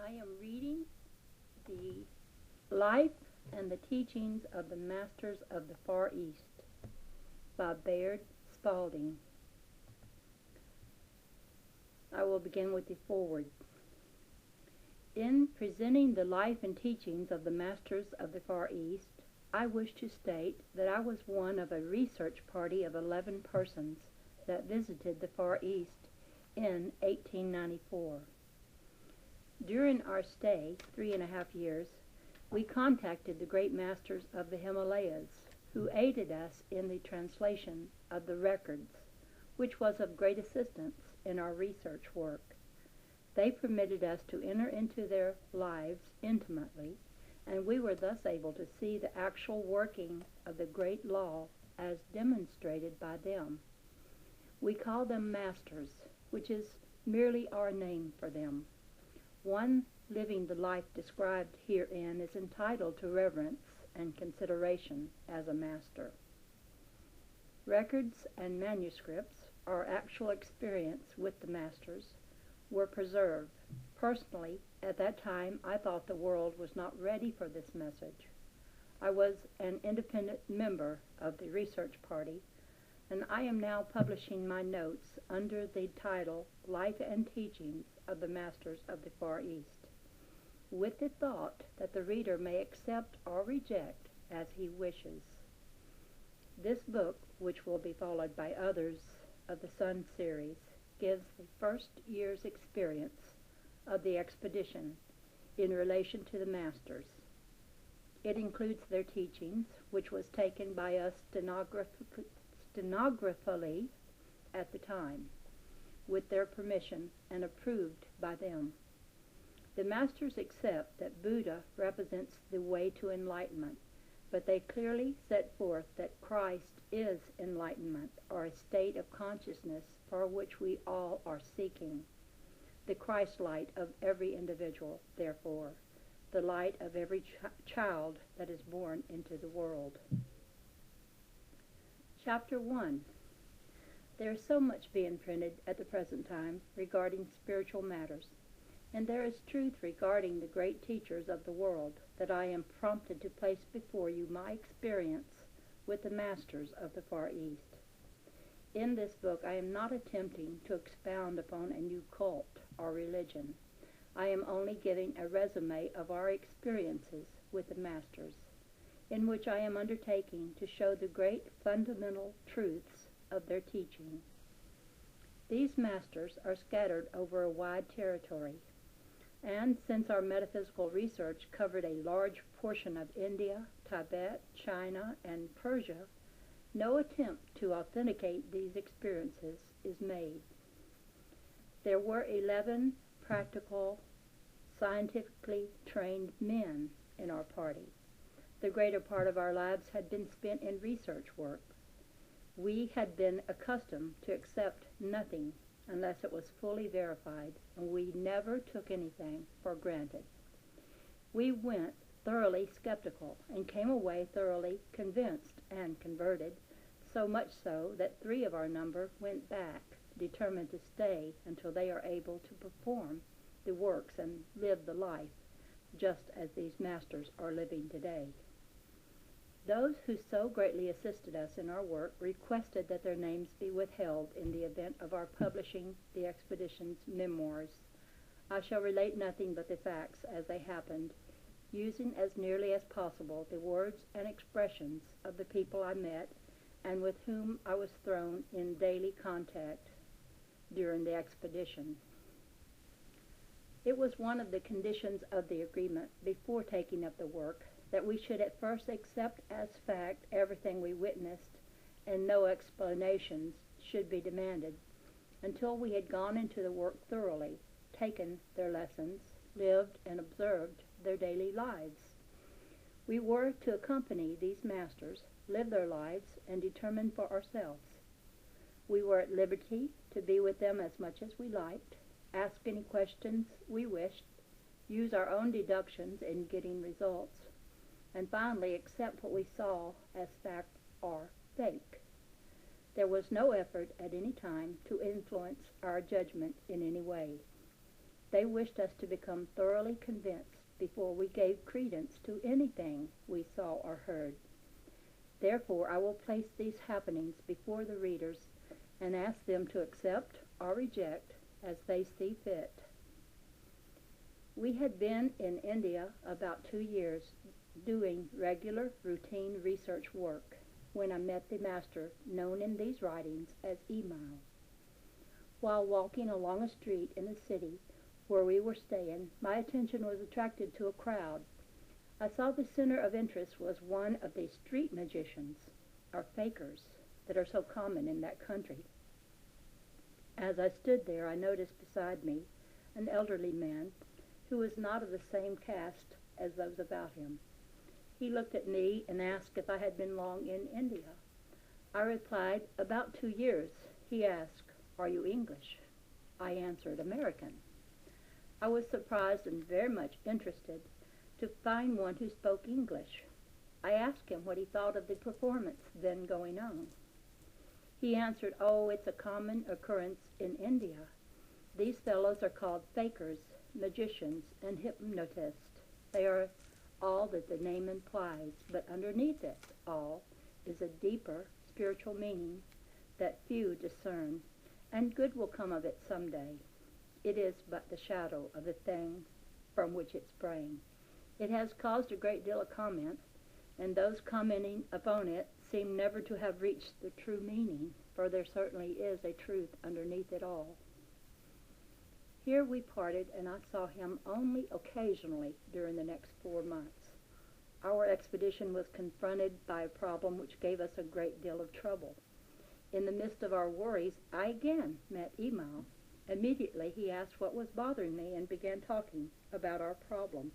I am reading the Life and the Teachings of the Masters of the Far East by Baird Spalding. I will begin with the foreword. In presenting the life and teachings of the Masters of the Far East, I wish to state that I was one of a research party of 11 persons that visited the Far East in 1894. During our stay, 3.5 years, we contacted the great masters of the Himalayas, who aided us in the translation of the records, which was of great assistance in our research work. They permitted us to enter into their lives intimately, and we were thus able to see the actual working of the great law as demonstrated by them. We call them masters, which is merely our name for them. One living the life described herein is entitled to reverence and consideration as a master. Records and manuscripts, our actual experience with the masters, were preserved. Personally, at that time, I thought the world was not ready for this message. I was an independent member of the research party, and I am now publishing my notes under the title Life and Teachings of the Masters of the Far East, with the thought that the reader may accept or reject as he wishes. This book, which will be followed by others of the Sun series, gives the first year's experience of the expedition in relation to the masters. It includes their teachings, which was taken by us stenographically at the time, with their permission and approved by them. The masters accept that Buddha represents the way to enlightenment, but they clearly set forth that Christ is enlightenment, or a state of consciousness for which we all are seeking. The Christ light of every individual, therefore, the light of every child that is born into the world. Chapter 1. There is so much being printed at the present time regarding spiritual matters, and there is truth regarding the great teachers of the world, that I am prompted to place before you my experience with the masters of the Far East. In this book I am not attempting to expound upon a new cult or religion. I am only giving a resume of our experiences with the masters, in which I am undertaking to show the great fundamental truths of their teaching. These masters are scattered over a wide territory, and since our metaphysical research covered a large portion of India, Tibet, China, and Persia, no attempt to authenticate these experiences is made. There were 11 practical, scientifically trained men in our party. The greater part of our lives had been spent in research work. We had been accustomed to accept nothing unless it was fully verified, and we never took anything for granted. We went thoroughly skeptical and came away thoroughly convinced and converted, so much so that 3 of our number went back, determined to stay until they are able to perform the works and live the life, just as these masters are living today. Those who so greatly assisted us in our work requested that their names be withheld in the event of our publishing the expedition's memoirs. I shall relate nothing but the facts as they happened, using as nearly as possible the words and expressions of the people I met and with whom I was thrown in daily contact during the expedition. It was one of the conditions of the agreement before taking up the work that we should at first accept as fact everything we witnessed, and no explanations should be demanded until we had gone into the work thoroughly, taken their lessons, lived and observed their daily lives. We were to accompany these masters, live their lives, and determine for ourselves. We were at liberty to be with them as much as we liked, ask any questions we wished, use our own deductions in getting results, and finally accept what we saw as fact or fake. There was no effort at any time to influence our judgment in any way. They wished us to become thoroughly convinced before we gave credence to anything we saw or heard. Therefore, I will place these happenings before the readers and ask them to accept or reject as they see fit. We had been in India about 2 years, doing regular, routine research work, when I met the master known in these writings as Email. While walking along a street in the city where we were staying, my attention was attracted to a crowd. I saw the center of interest was one of the street magicians, or fakers, that are so common in that country. As I stood there, I noticed beside me an elderly man who was not of the same caste as those about him. He looked at me and asked if I had been long in India. I replied, "About 2 years." He asked, "Are you English?" I answered, "American." I was surprised and very much interested to find one who spoke English. I asked him what he thought of the performance then going on. He answered, "Oh, it's a common occurrence in India. These fellows are called fakers, magicians, and hypnotists. They are all that the name implies, but underneath it all is a deeper spiritual meaning that few discern, and good will come of it some day. It is but the shadow of the thing from which it sprang. It has caused a great deal of comment, and those commenting upon it seem never to have reached the true meaning, for there certainly is a truth underneath it all." Here we parted, and I saw him only occasionally during the next 4 months. Our expedition was confronted by a problem which gave us a great deal of trouble. In the midst of our worries, I again met Email. Immediately he asked what was bothering me and began talking about our problem.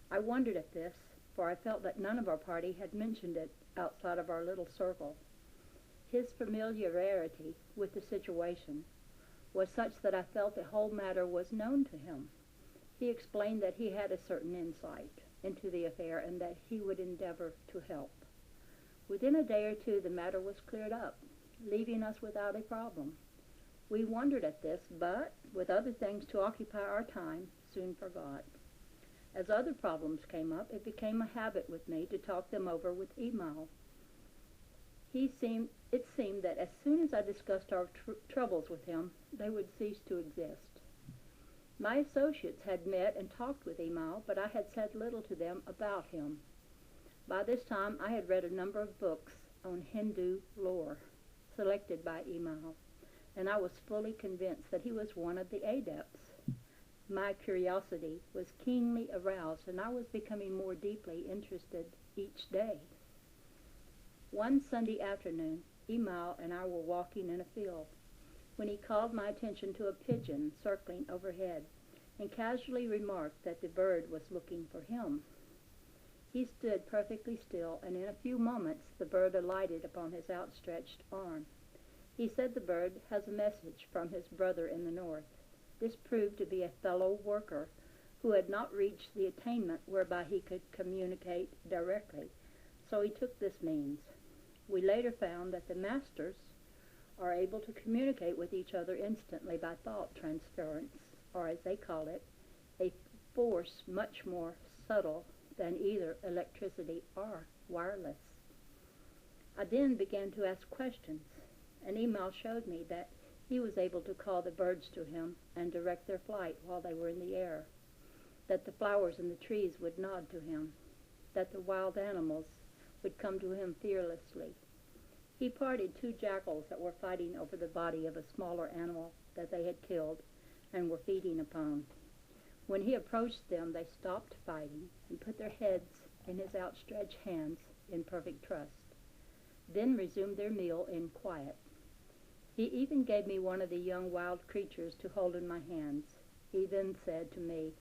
I wondered at this, for I felt that none of our party had mentioned it outside of our little circle. His familiarity with the situation was such that I felt the whole matter was known to him. He explained that he had a certain insight into the affair and that he would endeavor to help. Within a day or two the matter was cleared up, leaving us without a problem. We wondered at this, but, with other things to occupy our time, soon forgot. As other problems came up, it became a habit with me to talk them over with Email. It seemed that as soon as I discussed our troubles with him, they would cease to exist. My associates had met and talked with Email, but I had said little to them about him. By this time I had read a number of books on Hindu lore, selected by Email, and I was fully convinced that he was one of the adepts. My curiosity was keenly aroused, and I was becoming more deeply interested each day. One Sunday afternoon, Email and I were walking in a field, when he called my attention to a pigeon circling overhead, and casually remarked that the bird was looking for him. He stood perfectly still, and in a few moments the bird alighted upon his outstretched arm. He said the bird has a message from his brother in the north. This proved to be a fellow worker who had not reached the attainment whereby he could communicate directly, so he took this means. We later found that the masters are able to communicate with each other instantly by thought transference, or as they call it, a force much more subtle than either electricity or wireless. I then began to ask questions, and Email showed me that he was able to call the birds to him and direct their flight while they were in the air, that the flowers and the trees would nod to him, that the wild animals would come to him fearlessly. He parted 2 jackals that were fighting over the body of a smaller animal that they had killed and were feeding upon. When he approached them, they stopped fighting and put their heads in his outstretched hands in perfect trust, then resumed their meal in quiet. He even gave me one of the young wild creatures to hold in my hands. He then said to me,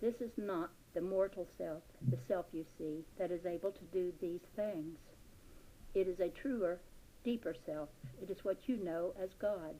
"This is not the mortal self, the self you see, that is able to do these things. It is a truer, deeper self. It is what you know as God.